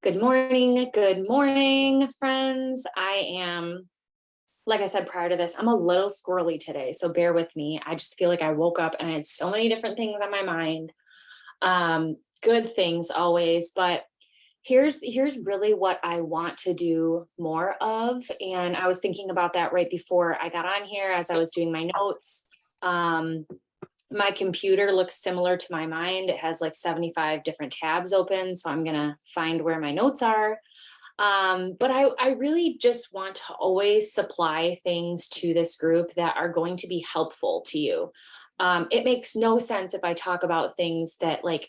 Good morning, friends. I am, like I said prior to this, I'm a little squirrely today, so bear with me. I just feel like I woke up and I had so many different things on my mind. Good things always, but here's really what I want to do more of. And I was thinking about that right before I got on here as I was doing my notes. Um, my computer looks similar to my mind. It has like 75 different tabs open, so I'm gonna find where my notes are. But I really just want to always supply things to this group that are going to be helpful to you. It makes no sense if I talk about things that like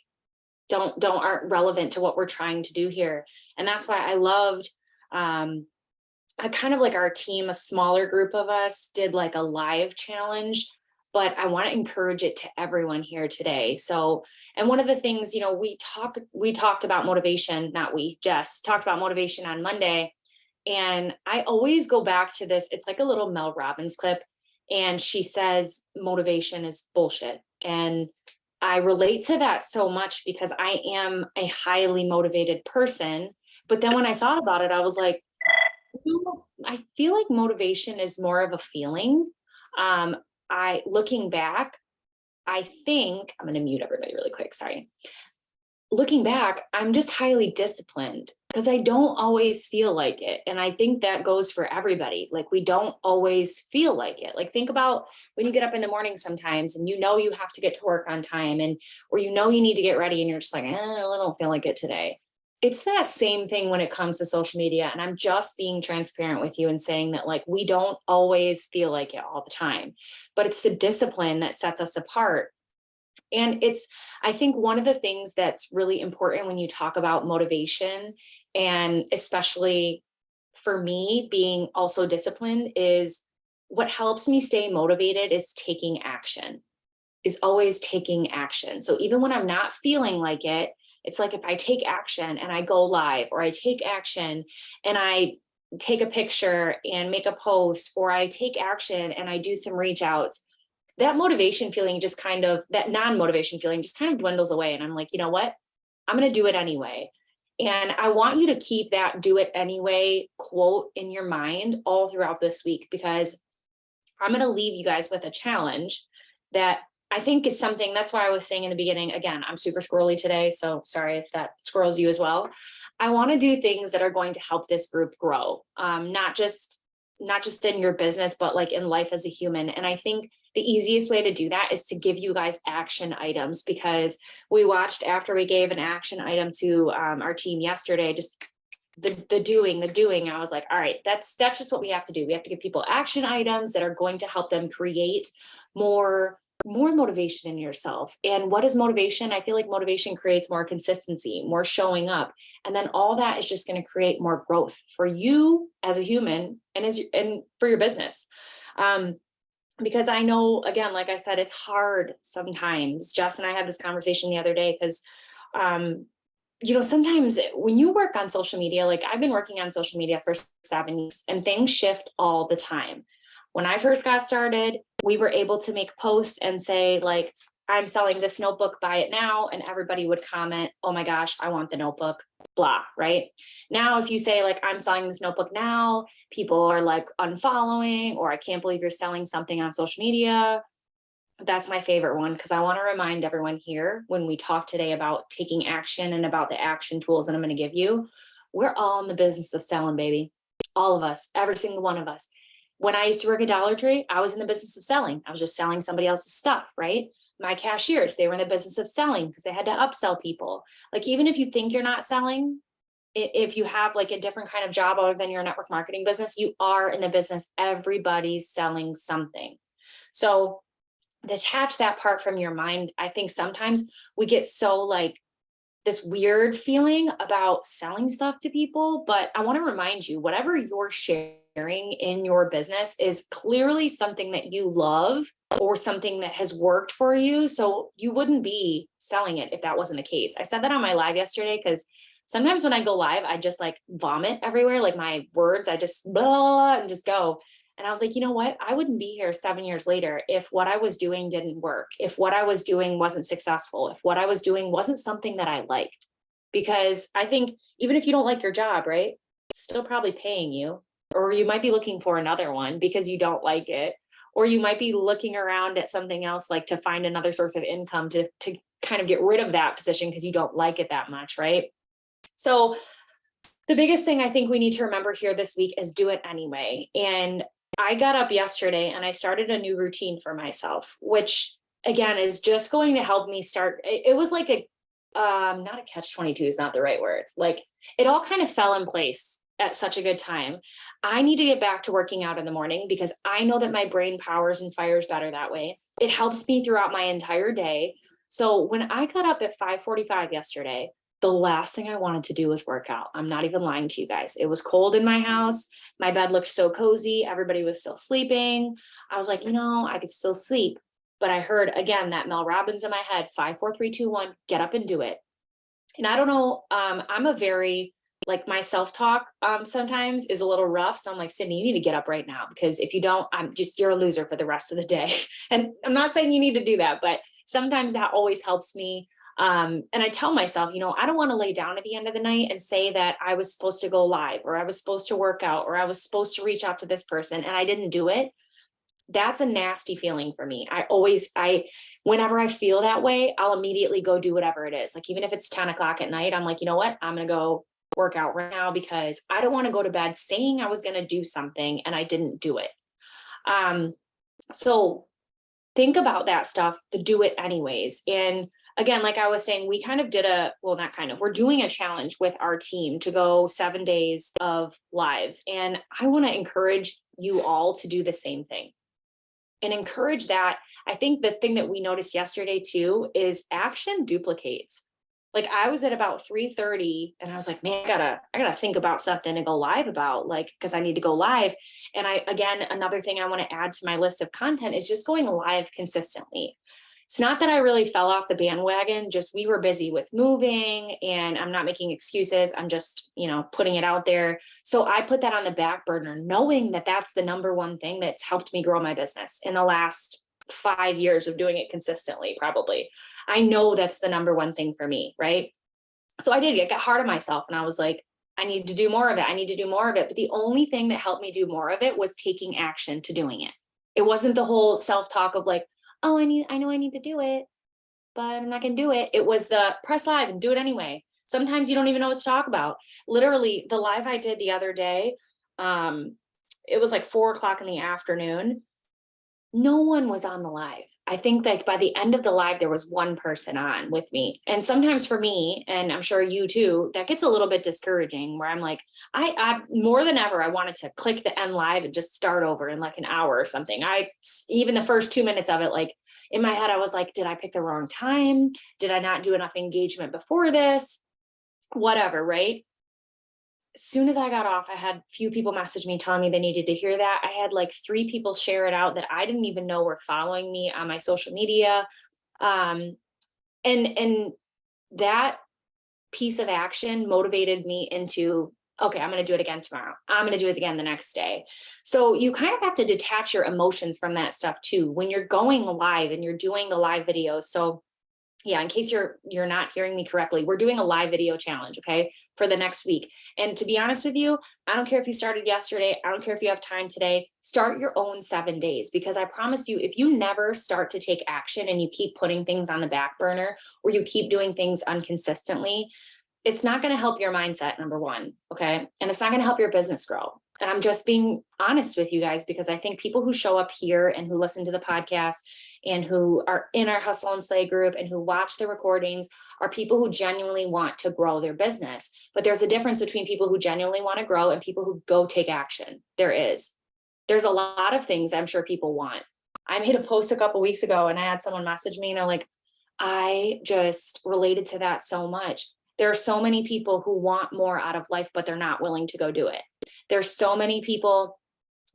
aren't relevant to what we're trying to do here. And that's why I loved I kind of like our team, a smaller group of us did like a live challenge, but I want to encourage it to everyone here today. So, and one of the things, we talked about motivation, not we, Jess talked about motivation on Monday. And I always go back to this. It's like a little Mel Robbins clip. And she says motivation is bullshit. And I relate to that so much because I am a highly motivated person. But then when I thought about it, I was like, I feel like motivation is more of a feeling. Looking back, I think I'm going to mute everybody really quick. Sorry. Looking back, I'm just highly disciplined because I don't always feel like it. And I think that goes for everybody. Like we don't always feel like it. Like think about when you get up in the morning sometimes and you know you have to get to work on time or you know you need to get ready and you're just like, I don't feel like it today. It's that same thing when it comes to social media. And I'm just being transparent with you and saying that like we don't always feel like it all the time, but it's the discipline that sets us apart. And I think one of the things that's really important when you talk about motivation, and especially for me being also disciplined, is what helps me stay motivated is taking action, is always taking action. So even when I'm not feeling like it, it's like if I take action and I go live, or I take action and I take a picture and make a post, or I take action and I do some reach outs, that motivation feeling just kind of, that non-motivation feeling just kind of dwindles away. And I'm like, you know what? I'm going to do it anyway. And I want you to keep that do it anyway quote in your mind all throughout this week, because I'm going to leave you guys with a challenge that I think is something. That's why I was saying in the beginning, again, I'm super squirrely today. So sorry if that squirrels you as well. I want to do things that are going to help this group grow, not just in your business, but like in life as a human. And I think the easiest way to do that is to give you guys action items, because we watched, after we gave an action item to our team yesterday, just the doing. I was like, all right, that's just what we have to do. We have to give people action items that are going to help them create more motivation in yourself. And what is motivation? I feel like motivation creates more consistency, more showing up. And then all that is just going to create more growth for you as a human and for your business. Because I know, again, like I said, it's hard sometimes. Jess and I had this conversation the other day because, sometimes when you work on social media, like I've been working on social media for 7 years and things shift all the time. When I first got started, we were able to make posts and say like, I'm selling this notebook, buy it now. And everybody would comment, oh my gosh, I want the notebook, blah, right? Now, if you say like, I'm selling this notebook now, people are like unfollowing, or I can't believe you're selling something on social media. That's my favorite one, because I want to remind everyone here when we talk today about taking action and about the action tools that I'm going to give you, we're all in the business of selling, baby. All of us, every single one of us. When I used to work at Dollar Tree, I was in the business of selling. I was just selling somebody else's stuff, right? My cashiers, they were in the business of selling because they had to upsell people. Like, even if you think you're not selling, if you have like a different kind of job other than your network marketing business, you are in the business. Everybody's selling something. So detach that part from your mind. I think sometimes we get so like this weird feeling about selling stuff to people, but I want to remind you, whatever you're sharing in your business is clearly something that you love or something that has worked for you. So you wouldn't be selling it if that wasn't the case. I said that on my live yesterday because sometimes when I go live, I just like vomit everywhere, like my words, I just blah and just go. And I was like, you know what? I wouldn't be here 7 years later if what I was doing didn't work, if what I was doing wasn't successful, if what I was doing wasn't something that I liked. because I think even if you don't like your job, right, it's still probably paying you, or you might be looking for another one because you don't like it, or you might be looking around at something else, like to find another source of income to kind of get rid of that position because you don't like it that much, right? So the biggest thing I think we need to remember here this week is do it anyway. And I got up yesterday and I started a new routine for myself, which again is just going to help me start. It was like a not a catch 22 is not the right word. Like it all kind of fell in place at such a good time. I need to get back to working out in the morning because I know that my brain powers and fires better that way. It helps me throughout my entire day. So when I got up at 5:45 yesterday, the last thing I wanted to do was work out. I'm not even lying to you guys. It was cold in my house. My bed looked so cozy. Everybody was still sleeping. I was like, I could still sleep. But I heard again that Mel Robbins in my head, 5, 4, 3, 2, 1, get up and do it. And I don't know, I'm a very, like, my self-talk sometimes is a little rough. So I'm like, Sydnee, you need to get up right now, because if you don't, you're a loser for the rest of the day. And I'm not saying you need to do that, but sometimes that always helps me. And I tell myself, I don't want to lay down at the end of the night and say that I was supposed to go live, or I was supposed to work out, or I was supposed to reach out to this person and I didn't do it. That's a nasty feeling for me. Whenever I feel that way, I'll immediately go do whatever it is. Like, even if it's 10 o'clock at night, I'm like, you know what? I'm going to go work out right now because I don't want to go to bed saying I was going to do something and I didn't do it. So think about that stuff, to do it anyways. And again, like I was saying, we kind of did we're doing a challenge with our team to go 7 days of lives. And I want to encourage you all to do the same thing and encourage that. I think the thing that we noticed yesterday too is action duplicates. Like, I was at about 3:30 and I was like, man, I gotta think about something to go live about, like, because I need to go live. And another thing I want to add to my list of content is just going live consistently. It's not that I really fell off the bandwagon, just we were busy with moving, and I'm not making excuses. I'm just, putting it out there. So I put that on the back burner, knowing that that's the number one thing that's helped me grow my business in the last 5 years of doing it consistently, probably. I know that's the number one thing for me, right? So I got hard on myself and I was like, I need to do more of it. I need to do more of it. But the only thing that helped me do more of it was taking action to doing it. It wasn't the whole self-talk of like, oh, I know I need to do it, but I'm not going to do it. It was the press live and do it anyway. Sometimes you don't even know what to talk about. Literally, the live I did the other day, it was like 4 o'clock in the afternoon. No one was on the live. I think that by the end of the live, there was one person on with me. And sometimes for me, and I'm sure you too, that gets a little bit discouraging, where I'm like, I more than ever, I wanted to click the end live and just start over in like an hour or something. Even the first 2 minutes of it, like in my head, I was like, did I pick the wrong time? Did I not do enough engagement before this? Whatever, right? As soon as I got off, I had a few people message me telling me they needed to hear that. I had like 3 people share it out that I didn't even know were following me on my social media. And that piece of action motivated me into, okay, I'm going to do it again tomorrow. I'm going to do it again the next day. So you kind of have to detach your emotions from that stuff too, when you're going live and you're doing the live videos. So yeah, in case you're not hearing me correctly, we're doing a live video challenge, okay, for the next week. And to be honest with you, I don't care if you started yesterday. I don't care if you have time today. Start your own 7 days, because I promise you, if you never start to take action and you keep putting things on the back burner, or you keep doing things inconsistently, it's not going to help your mindset, number one, okay? And it's not going to help your business grow. And I'm just being honest with you guys, because I think people who show up here and who listen to the podcast and who are in our Hustle and Slay group and who watch the recordings are people who genuinely want to grow their business. But there's a difference between people who genuinely want to grow and people who go take action. There's a lot of things I'm sure people want. I made a post a couple weeks ago and I had someone message me and I'm like, I just related to that so much. There are so many people who want more out of life, but they're not willing to go do it. There's so many people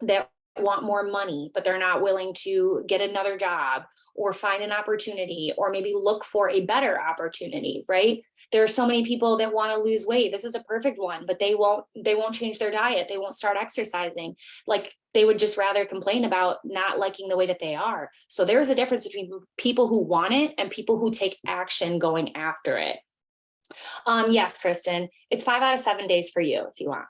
that want more money, but they're not willing to get another job or find an opportunity or maybe look for a better opportunity, right? There are so many people that want to lose weight. This is a perfect one, but they won't change their diet. They won't start exercising. Like, they would just rather complain about not liking the way that they are. So there's a difference between people who want it and people who take action going after it. Yes, Kristen, it's 5 out of 7 days for you if you want.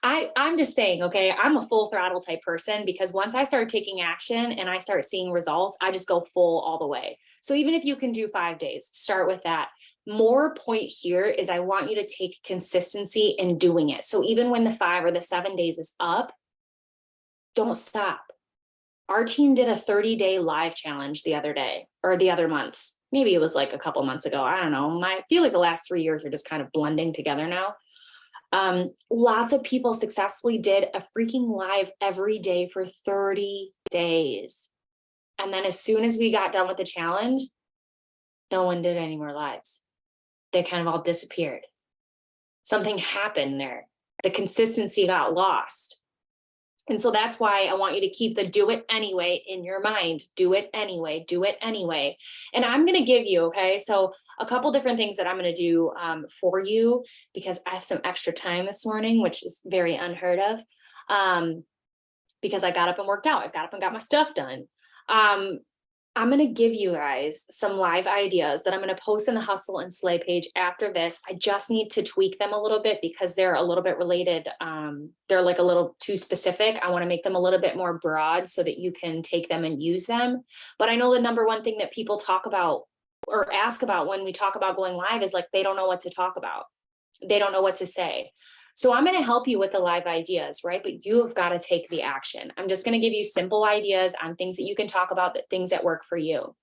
I'm just saying, okay, I'm a full throttle type person because once I start taking action and I start seeing results, I just go full all the way. So even if you can do 5 days, start with that. More point here is I want you to take consistency in doing it. So even when the 5 or the 7 days is up, don't stop. Our team did a 30-day live challenge the other day or the other months. Maybe it was like a couple months ago. I don't know. I feel like the last 3 years are just kind of blending together now. Lots of people successfully did a freaking live every day for 30 days. And then as soon as we got done with the challenge, no one did any more lives. They kind of all disappeared. Something happened there. The consistency got lost. And so that's why I want you to keep the do it anyway in your mind. Do it anyway, do it anyway. And I'm going to give you, okay, so a couple different things that I'm going to do for you because I have some extra time this morning, which is very unheard of because I got up and worked out. I got up and got my stuff done. I'm going to give you guys some live ideas that I'm going to post in the Hustle and Slay page after this. I just need to tweak them a little bit because they're a little bit related. They're like a little too specific. I want to make them a little bit more broad so that you can take them and use them. But I know the number one thing that people talk about or ask about when we talk about going live is like, they don't know what to talk about. They don't know what to say. So I'm going to help you with the live ideas, right? But you have got to take the action. I'm just going to give you simple ideas on things that you can talk about, that things that work for you.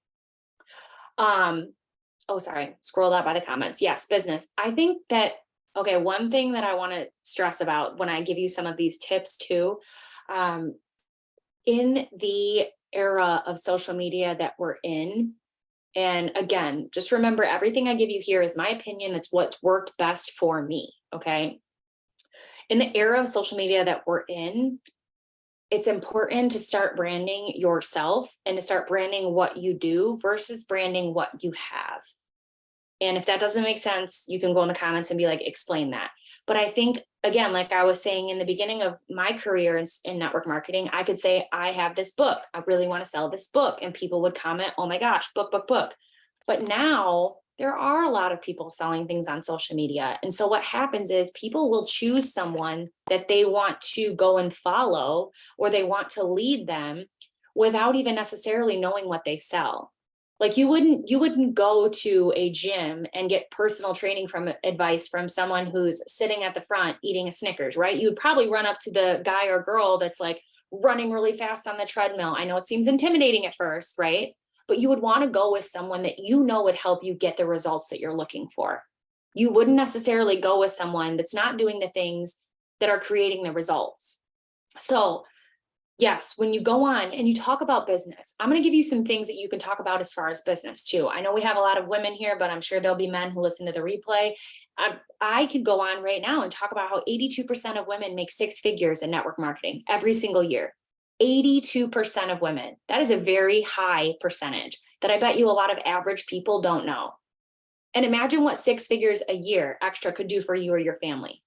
Oh, sorry, scroll that by the comments. Yes, business. I think that, okay, one thing that I want to stress about when I give you some of these tips too, in the era of social media that we're in, and again, just remember everything I give you here is my opinion. That's what's worked best for me, okay? In the era of social media that we're in, it's important to start branding yourself and to start branding what you do versus branding what you have. And if that doesn't make sense, you can go in the comments and be like, explain that. But I think, again, like I was saying in the beginning of my career in network marketing, I could say, I have this book. I really want to sell this book. And people would comment, oh my gosh, book, book, book. But now there are a lot of people selling things on social media. And so what happens is people will choose someone that they want to go and follow, or they want to lead them without even necessarily knowing what they sell. Like you wouldn't go to a gym and get personal training from advice from someone who's sitting at the front eating a Snickers, right? You would probably run up to the guy or girl that's like running really fast on the treadmill. I know it seems intimidating at first, right? But you would want to go with someone that you know would help you get the results that you're looking for. You wouldn't necessarily go with someone that's not doing the things that are creating the results. So yes, when you go on and you talk about business, I'm going to give you some things that you can talk about as far as business too. I know we have a lot of women here, but I'm sure there'll be men who listen to the replay. I could go on right now and talk about how 82% of women make 6 figures in network marketing every single year. 82% of women. That is a very high percentage that I bet you a lot of average people don't know. And imagine what 6 figures a year extra could do for you or your family.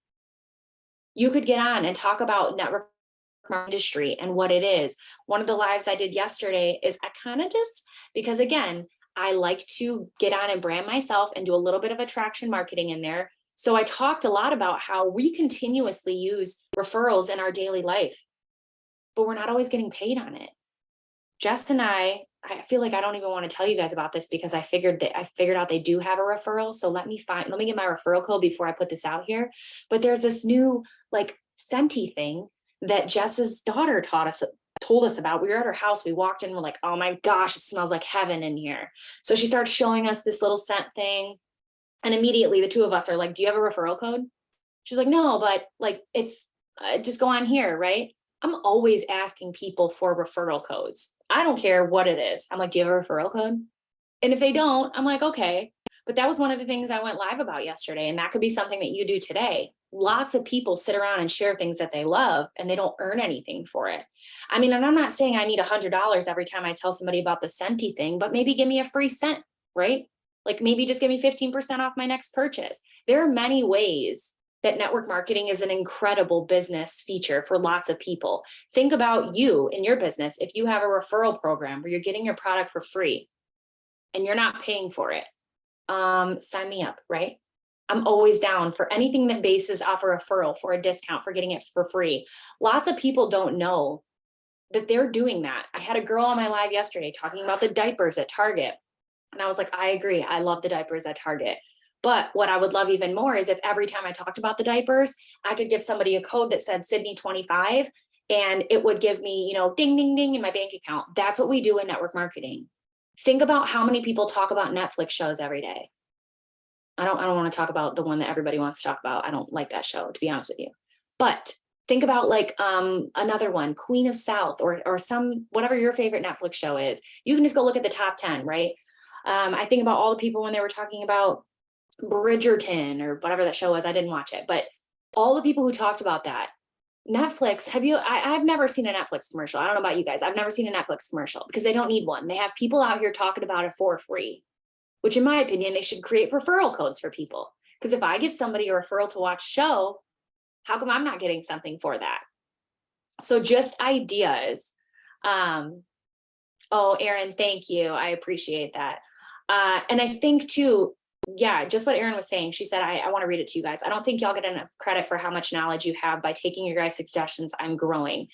You could get on and talk about network industry and what it is. One of the lives I did yesterday is I kind of just, because again, I like to get on and brand myself and do a little bit of attraction marketing in there. So I talked a lot about how we continuously use referrals in our daily life, but we're not always getting paid on it. Jess and I feel like I don't even want to tell you guys about this because I figured out they do have a referral. So let me get my referral code before I put this out here. But there's this new like Scenty thing that Jess's daughter told us about. We were at her house. We walked in, we're like, oh my gosh, it smells like heaven in here. So she started showing us this little scent thing. And immediately the two of us are like, do you have a referral code? She's like, no, but like, it's just go on here, right? I'm always asking people for referral codes. I don't care what it is. I'm like, do you have a referral code? And if they don't, I'm like, okay. But that was one of the things I went live about yesterday. And that could be something that you do today. Lots of people sit around and share things that they love and they don't earn anything for it. I mean, and I'm not saying I need $100 every time I tell somebody about the Scenty thing, but maybe give me a free scent, right? Like maybe just give me 15% off my next purchase. There are many ways that network marketing is an incredible business feature for lots of people. Think about you in your business. If you have a referral program where you're getting your product for free and you're not paying for it, sign me up, right? I'm always down for anything that bases off a referral, for a discount, for getting it for free. Lots of people don't know that they're doing that. I had a girl on my live yesterday talking about the diapers at Target. And I was like, I agree. I love the diapers at Target. But what I would love even more is if every time I talked about the diapers, I could give somebody a code that said Sydnee 25, and it would give me, you know, ding, ding, ding in my bank account. That's what we do in network marketing. Think about how many people talk about Netflix shows every day. I don't want to talk about the one that everybody wants to talk about. I don't like that show, to be honest with you. But think about like another one, Queen of South, or some, whatever your favorite Netflix show is. You can just go look at the top 10, right? I think about all the people when they were talking about Bridgerton or whatever that show was. I didn't watch it, but all the people who talked about that. Netflix, I've never seen a Netflix commercial. I don't know about you guys. I've never seen a Netflix commercial because they don't need one. They have people out here talking about it for free, which in my opinion, they should create referral codes for people. Because if I give somebody a referral to watch a show, how come I'm not getting something for that? So just ideas. Oh, Erin, thank you. I appreciate that. And I think too, yeah, just what Erin was saying. She said, I want to read it to you guys. I don't think y'all get enough credit for how much knowledge you have by taking your guys' suggestions. I'm growing.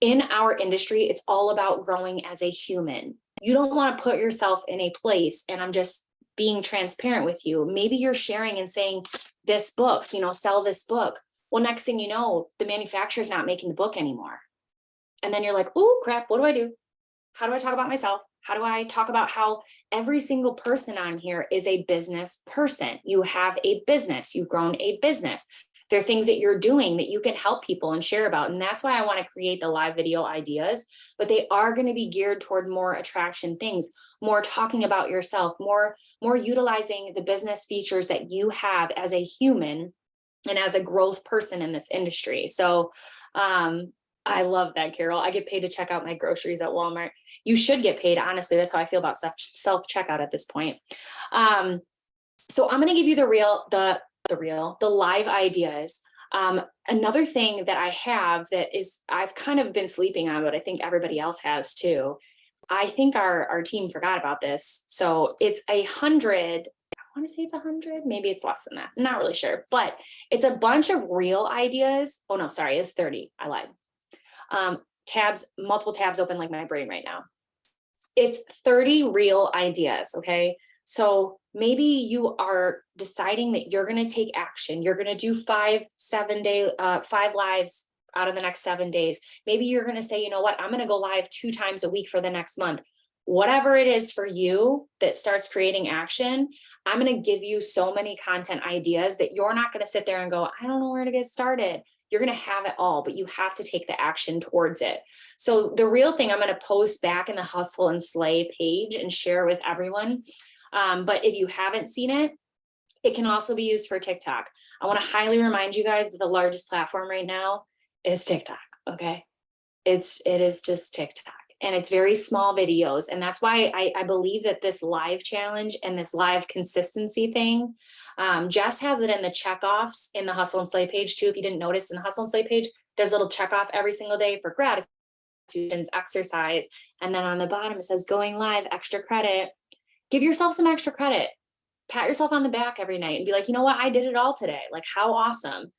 In our industry, it's all about growing as a human. You don't want to put yourself in a place, and I'm just being transparent with you. Maybe you're sharing and saying this book, you know, sell this book. Well, next thing you know, the manufacturer's not making the book anymore. And then you're like, oh crap, what do? How do I talk about myself? How do I talk about how every single person on here is a business person? You have a business, you've grown a business. There are things that you're doing that you can help people and share about. And that's why I want to create the live video ideas, but they are going to be geared toward more attraction things, more talking about yourself, more utilizing the business features that you have as a human and as a growth person in this industry. So, I love that, Carol. I get paid to check out my groceries at Walmart. You should get paid. Honestly, that's how I feel about self-checkout at this point. So I'm going to give you the live ideas. Another thing that I have that is I've kind of been sleeping on, but I think everybody else has too. I think our team forgot about this. So it's 100. I want to say it's 100. Maybe it's less than that. I'm not really sure, but it's a bunch of real ideas. Oh no, sorry, it's 30. I lied. Multiple tabs open like my brain right now. It's 30 real ideas. Okay. So maybe you are deciding that you're going to take action. You're going to do 5 lives out of the next 7 days. Maybe you're going to say, you know what, I'm going to go live 2 times a week for the next month. Whatever it is for you that starts creating action, I'm going to give you so many content ideas that you're not going to sit there and go, I don't know where to get started. You're going to have it all, but you have to take the action towards it. So the real thing I'm going to post back in the Hustle and Slay page and share with everyone. But if you haven't seen it, it can also be used for TikTok. I want to highly remind you guys that the largest platform right now is TikTok. Okay. It is just TikTok, and it's very small videos. And that's why I believe that this live challenge and this live consistency thing, Jess has it in the checkoffs in the Hustle and Slay page too. If you didn't notice, in the Hustle and Slay page, there's a little checkoff every single day for gratitude, exercise. And then on the bottom, it says going live, extra credit. Give yourself some extra credit. Pat yourself on the back every night and be like, you know what? I did it all today. Like, how awesome.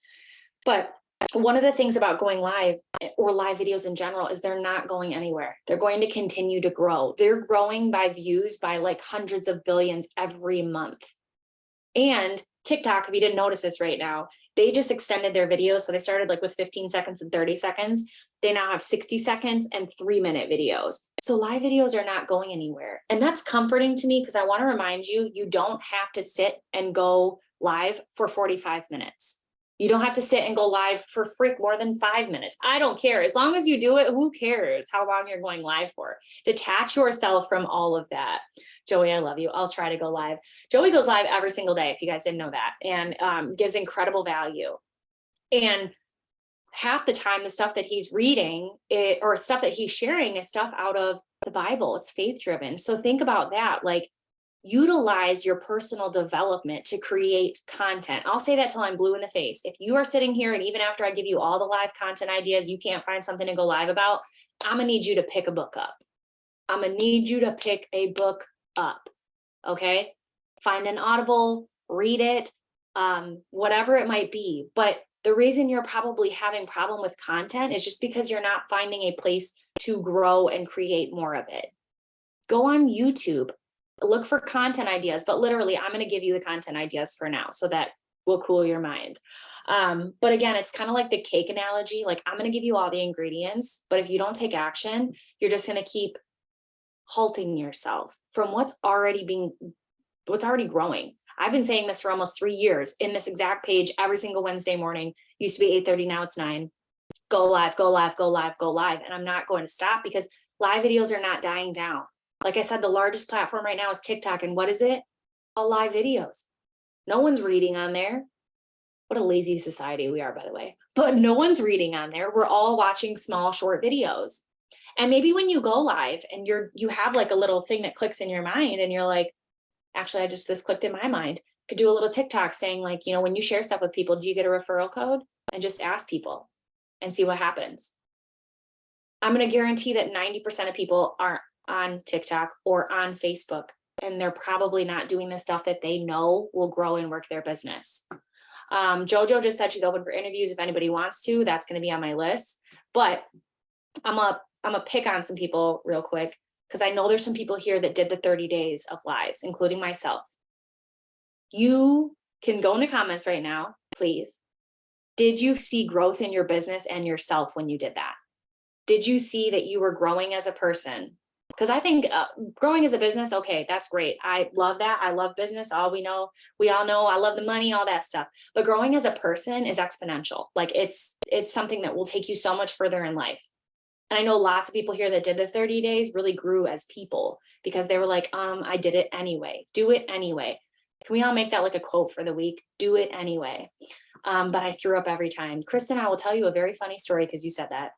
But one of the things about going live or live videos in general is they're not going anywhere. They're going to continue to grow. They're growing by views by like hundreds of billions every month. And TikTok, if you didn't notice this right now, they just extended their videos. So they started like with 15 seconds and 30 seconds. They now have 60 seconds and 3-minute videos. So live videos are not going anywhere. And that's comforting to me because I want to remind you, you don't have to sit and go live for 45 minutes. You don't have to sit and go live for more than 5 minutes. I don't care. As long as you do it, who cares how long you're going live for? Detach yourself from all of that. Joey, I love you. I'll try to go live. Joey goes live every single day, if you guys didn't know that, and gives incredible value. And half the time, the stuff that he's reading or stuff that he's sharing is stuff out of the Bible. It's faith driven. So think about that. Like, utilize your personal development to create content. I'll say that till I'm blue in the face. If you are sitting here and even after I give you all the live content ideas, you can't find something to go live about, I'm going to need you to pick a book up. I'm going to need you to pick a book up. Okay. Find an Audible, read it. whatever it might be. But the reason you're probably having problem with content is just because you're not finding a place to grow and create more of it. Go on YouTube, look for content ideas, but literally I'm going to give you the content ideas for now so that will cool your mind. But again, it's kind of like the cake analogy. Like, I'm going to give you all the ingredients, but if you don't take action, you're just going to keep halting yourself from what's already growing. I've been saying this for almost 3 years in this exact page every single Wednesday morning. Used to be 8:30, now it's 9. Go live, go live, go live, go live. And I'm not going to stop because live videos are not dying down. Like I said, the largest platform right now is TikTok. And what is it? All live videos. No one's reading on there. What a lazy society we are, by the way. But no one's reading on there. We're all watching small, short videos. And maybe when you go live and you have like a little thing that clicks in your mind and you're like, actually, this clicked in my mind. Could do a little TikTok saying like, when you share stuff with people, do you get a referral code? And just ask people and see what happens. I'm going to guarantee that 90% of people are on TikTok or on Facebook, and they're probably not doing the stuff that they know will grow and work their business. Jojo just said she's open for interviews. If anybody wants to, that's going to be on my list. But I'm gonna pick on some people real quick, because I know there's some people here that did the 30 days of lives, including myself. You can go in the comments right now, please. Did you see growth in your business and yourself when you did that? Did you see that you were growing as a person? Because I think growing as a business, okay, that's great. I love that. I love business. We all know I love the money, all that stuff. But growing as a person is exponential. Like it's something that will take you so much further in life. And I know lots of people here that did the 30 days really grew as people because they were like, I did it anyway. Do it anyway. Can we all make that like a quote for the week? Do it anyway. But I threw up every time. Kristen, I will tell you a very funny story because you said that.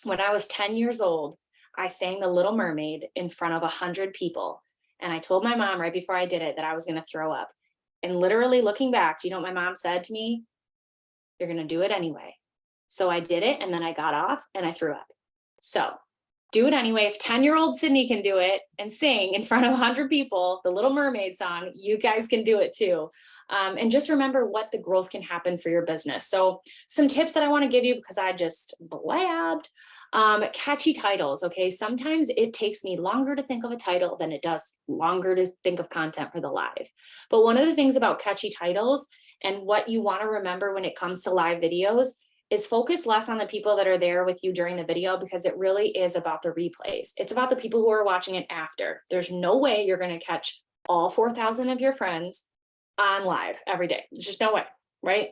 When I was 10 years old, I sang The Little Mermaid in front of 100 people. And I told my mom right before I did it that I was going to throw up. And literally looking back, do you know what my mom said to me? You're going to do it anyway. So I did it, and then I got off and I threw up. So do it anyway. If 10-year-old Sydnee can do it and sing in front of 100 people, the Little Mermaid song, you guys can do it too. And just remember what the growth can happen for your business. So some tips that I want to give you, because I just blabbed. Catchy titles. Okay. Sometimes it takes me longer to think of a title than it does longer to think of content for the live. But one of the things about catchy titles and what you want to remember when it comes to live videos is focus less on the people that are there with you during the video, because it really is about the replays. It's about the people who are watching it after. There's no way you're going to catch all 4,000 of your friends on live every day. There's just no way, right?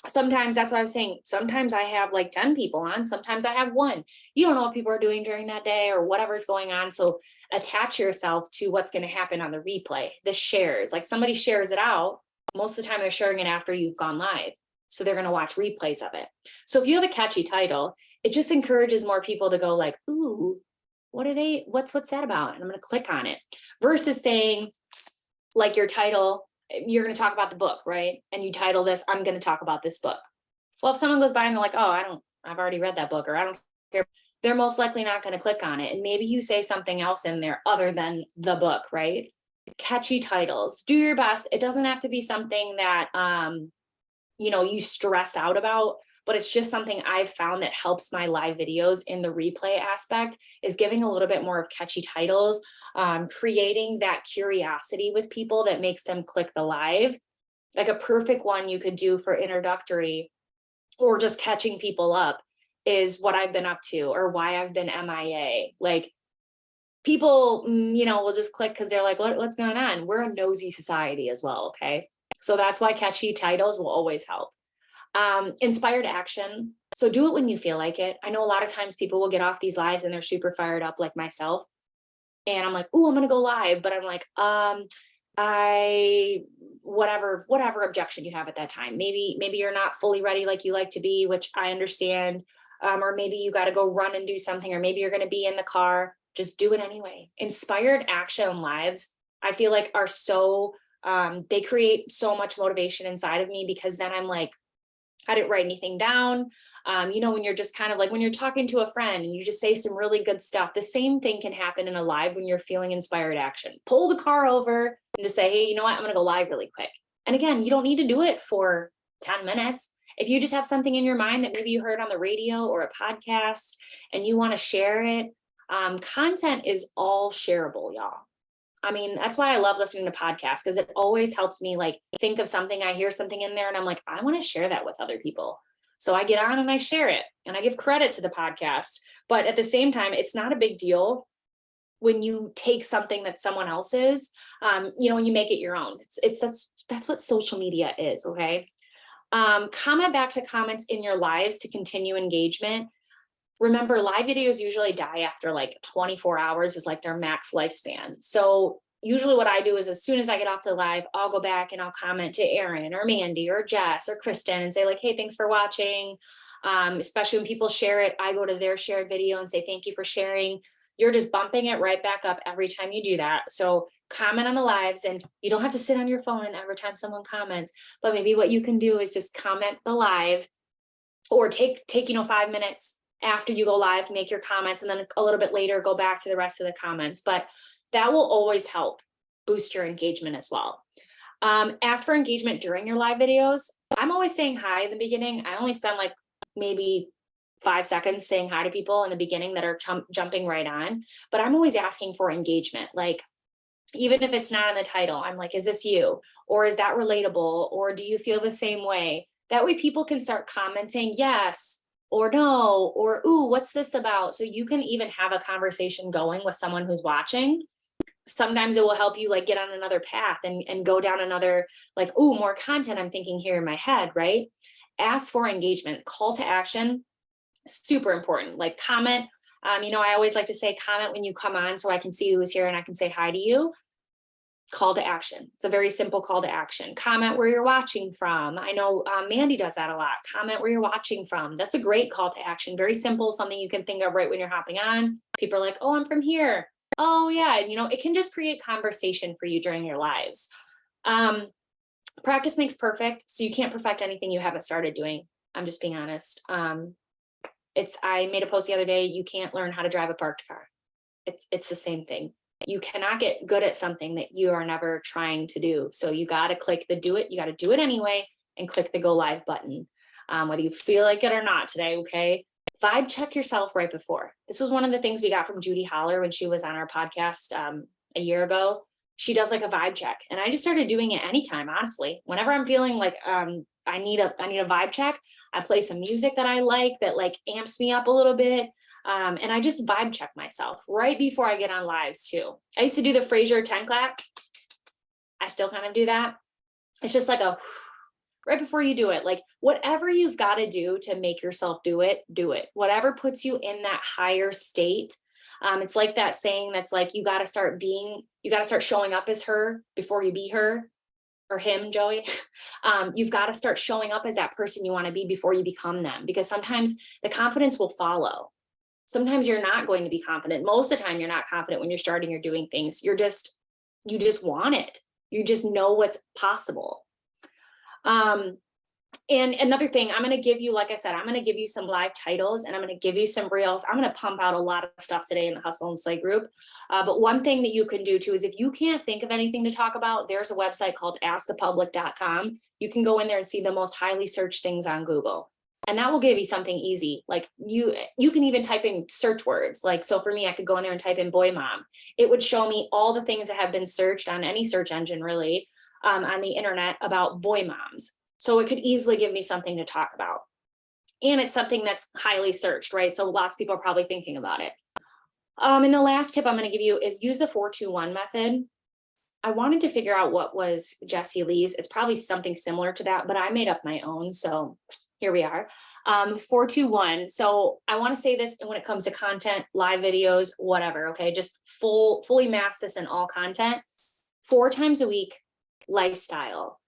Sometimes that's what I was saying. Sometimes I have like 10 people on, sometimes I have 1. You don't know what people are doing during that day or whatever's going on. So attach yourself to what's going to happen on the replay, the shares. Like somebody shares it out. Most of the time they're sharing it after you've gone live. So they're going to watch replays of it. So if you have a catchy title, it just encourages more people to go like, ooh, what's that about? And I'm going to click on it, versus saying like your title, you're going to talk about the book, right? And you title this, I'm going to talk about this book. Well, if someone goes by and they're like, oh, I've already read that book, or I don't care, they're most likely not going to click on it. And maybe you say something else in there other than the book, right? Catchy titles, do your best. It doesn't have to be something that, you stress out about, but it's just something I've found that helps my live videos in the replay aspect, is giving a little bit more of catchy titles, creating that curiosity with people that makes them click the live. Like a perfect one you could do for introductory or just catching people up is what I've been up to or why I've been MIA. Like people, will just click because they're like, what's going on? We're a nosy society as well. Okay. So that's why catchy titles will always help. Inspired action. So do it when you feel like it. I know a lot of times people will get off these lives and they're super fired up like myself. And I'm like, oh, I'm going to go live. But I'm like, whatever objection you have at that time. Maybe you're not fully ready like you like to be, which I understand. Or maybe you got to go run and do something, or maybe you're going to be in the car. Just do it anyway. Inspired action lives, I feel like are so, they create so much motivation inside of me, because then I'm like, I didn't write anything down. When you're just kind of like, when you're talking to a friend and you just say some really good stuff, the same thing can happen in a live when you're feeling inspired action. Pull the car over and just say, hey, you know what? I'm going to go live really quick. And again, you don't need to do it for 10 minutes. If you just have something in your mind that maybe you heard on the radio or a podcast and you want to share it, content is all shareable, y'all. I mean, that's why I love listening to podcasts, because it always helps me like think of something. I hear something in there and I'm like, I want to share that with other people. So I get on and I share it and I give credit to the podcast. But at the same time, it's not a big deal when you take something that someone else's, and you make it your own. That's what social media is. Okay. Comment back to comments in your lives to continue engagement. Remember, live videos usually die after like 24 hours is like their max lifespan. So usually what I do is as soon as I get off the live, I'll go back and I'll comment to Erin or Mandy or Jess or Kristen and say like, hey, thanks for watching. Especially when people share it, I go to their shared video and say, thank you for sharing. You're just bumping it right back up every time you do that. So comment on the lives, and you don't have to sit on your phone every time someone comments, but maybe what you can do is just comment the live, or take 5 minutes after you go live, make your comments, and then a little bit later, go back to the rest of the comments. But that will always help boost your engagement as well. Ask for engagement during your live videos. I'm always saying hi in the beginning. I only spend like maybe 5 seconds saying hi to people in the beginning that are jumping right on, but I'm always asking for engagement. Like, even if it's not in the title, I'm like, is this you? Or is that relatable? Or do you feel the same way? That way people can start commenting yes or no, or ooh, what's this about? So you can even have a conversation going with someone who's watching. Sometimes it will help you like get on another path and go down another, like, ooh, more content I'm thinking here in my head, right? Ask for engagement. Call to action, super important. Like comment. I always like to say comment when you come on so I can see who's here and I can say hi to you. Call to action. It's a very simple call to action. Comment where you're watching from. I know Mandy does that a lot. Comment where you're watching from. That's a great call to action. Very simple, something you can think of right when you're hopping on. People are like, oh, I'm from here. Oh yeah. And it can just create conversation for you during your lives. Practice makes perfect. So you can't perfect anything you haven't started doing. I'm just being honest. I made a post the other day. You can't learn how to drive a parked car. It's the same thing. You cannot get good at something that you are never trying to do. So you got to click the do it. You got to do it anyway and click the go live button, whether you feel like it or not today. Okay. Vibe check yourself right before. This was one of the things we got from Judy Holler when she was on our podcast a year ago. She does like a vibe check, and I just started doing it anytime, honestly. Whenever I'm feeling like I need a vibe check, I play some music that I like that like amps me up a little bit. And I just vibe check myself right before I get on lives too. I used to do the Frasier 10 clap. I still kind of do that. It's just like right before you do it, like whatever you've got to do to make yourself do it, do it. Whatever puts you in that higher state. It's like that saying that's like, you got to start showing up as her before you be her, or him, Joey. You've got to start showing up as that person you want to be before you become them, because sometimes the confidence will follow. Sometimes you're not going to be confident. Most of the time you're not confident when you're starting or doing things. You just want it. You just know what's possible. And another thing, I'm going to give you, like I said, I'm going to give you some live titles, and I'm going to give you some reels. I'm going to pump out a lot of stuff today in the Hustle and Slay group. But one thing that you can do too is if you can't think of anything to talk about, there's a website called askthepublic.com. You can go in there and see the most highly searched things on Google. And that will give you something easy. Like you can even type in search words. Like, so for me, I could go in there and type in boy mom. It would show me all the things that have been searched on any search engine really on the internet about boy moms. So it could easily give me something to talk about. And it's something that's highly searched, right? So lots of people are probably thinking about it. And the last tip I'm going to give you is use the 4-2-1 method. I wanted to figure out what was Jessie Lee's. It's probably something similar to that, but I made up my own. So here we are. 4-2-1. So I want to say this when it comes to content, live videos, whatever. Okay. Just fully mass this in all content. 4 times a week, lifestyle.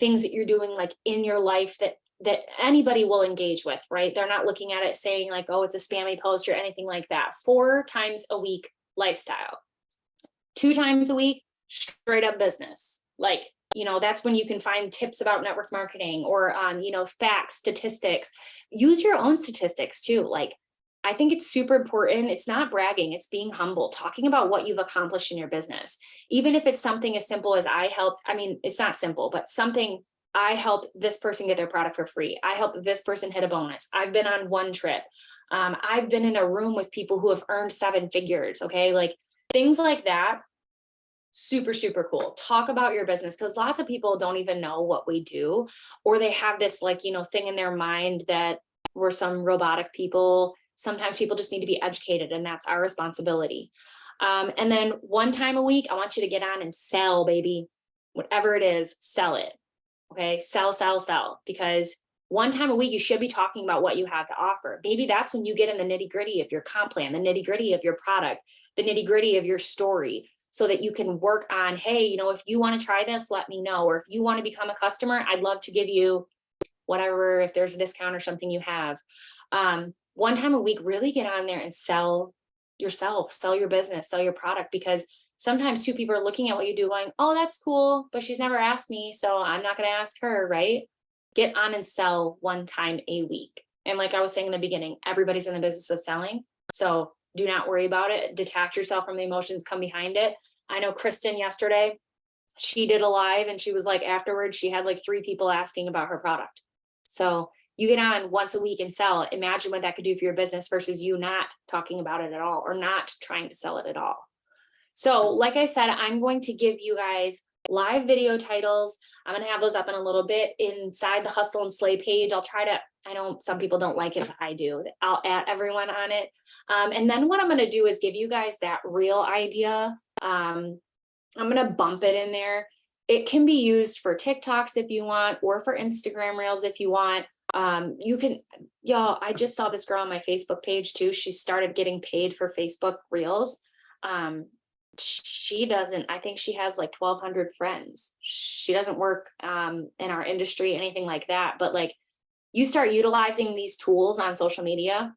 Things that you're doing like in your life that anybody will engage with, right? They're not looking at it saying like, oh, it's a spammy post or anything like that. 4 times a week, lifestyle. 2 times a week, straight up business. Like, that's when you can find tips about network marketing or, facts, statistics. Use your own statistics too. Like, I think it's super important. It's not bragging, it's being humble, talking about what you've accomplished in your business. Even if it's something as simple as it's not simple, but something, I helped this person get their product for free. I helped this person hit a bonus. I've been on one trip. I've been in a room with people who have earned 7 figures. Okay. Like things like that. Super, super cool. Talk about your business, because lots of people don't even know what we do, or they have this thing in their mind that we're some robotic people. Sometimes people just need to be educated, and that's our responsibility. And then one time a week, I want you to get on and sell, baby. Whatever it is, sell it. Okay. Sell, because one time a week, you should be talking about what you have to offer. Maybe that's when you get in the nitty gritty of your comp plan, the nitty gritty of your product, the nitty gritty of your story, so that you can work on, hey, if you want to try this, let me know. Or if you want to become a customer, I'd love to give you whatever, if there's a discount or something you have. One time a week, really get on there and sell yourself, sell your business, sell your product, because sometimes two people are looking at what you do going, oh, that's cool, but she's never asked me, so I'm not going to ask her, right? Get on and sell one time a week. And like I was saying in the beginning, everybody's in the business of selling. So do not worry about it. Detach yourself from the emotions, come behind it. I know Kristen yesterday, she did a live and she was like, afterwards, she had like 3 people asking about her product. So you get on once a week and sell. Imagine what that could do for your business versus you not talking about it at all, or not trying to sell it at all. So like I said, I'm going to give you guys live video titles. I'm going to have those up in a little bit inside the Hustle and Slay page. I know some people don't like it, but I do. I'll add everyone on it. And then what I'm going to do is give you guys that reel idea. I'm going to bump it in there. It can be used for TikToks if you want, or for Instagram reels if you want. Y'all, I just saw this girl on my Facebook page too. She started getting paid for Facebook reels. I think she has like 1,200 friends. She doesn't work in our industry, anything like that. But like, you start utilizing these tools on social media,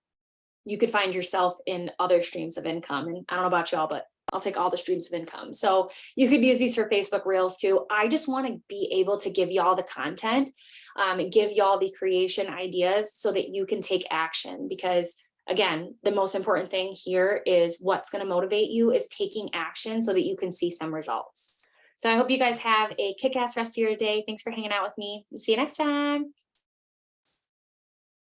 you could find yourself in other streams of income. And I don't know about y'all, but I'll take all the streams of income. So you could use these for Facebook reels too. I just want to be able to give y'all the content, give y'all the creation ideas so that you can take action. Because again, the most important thing here is what's going to motivate you is taking action so that you can see some results. So I hope you guys have a kick-ass rest of your day. Thanks for hanging out with me. See you next time.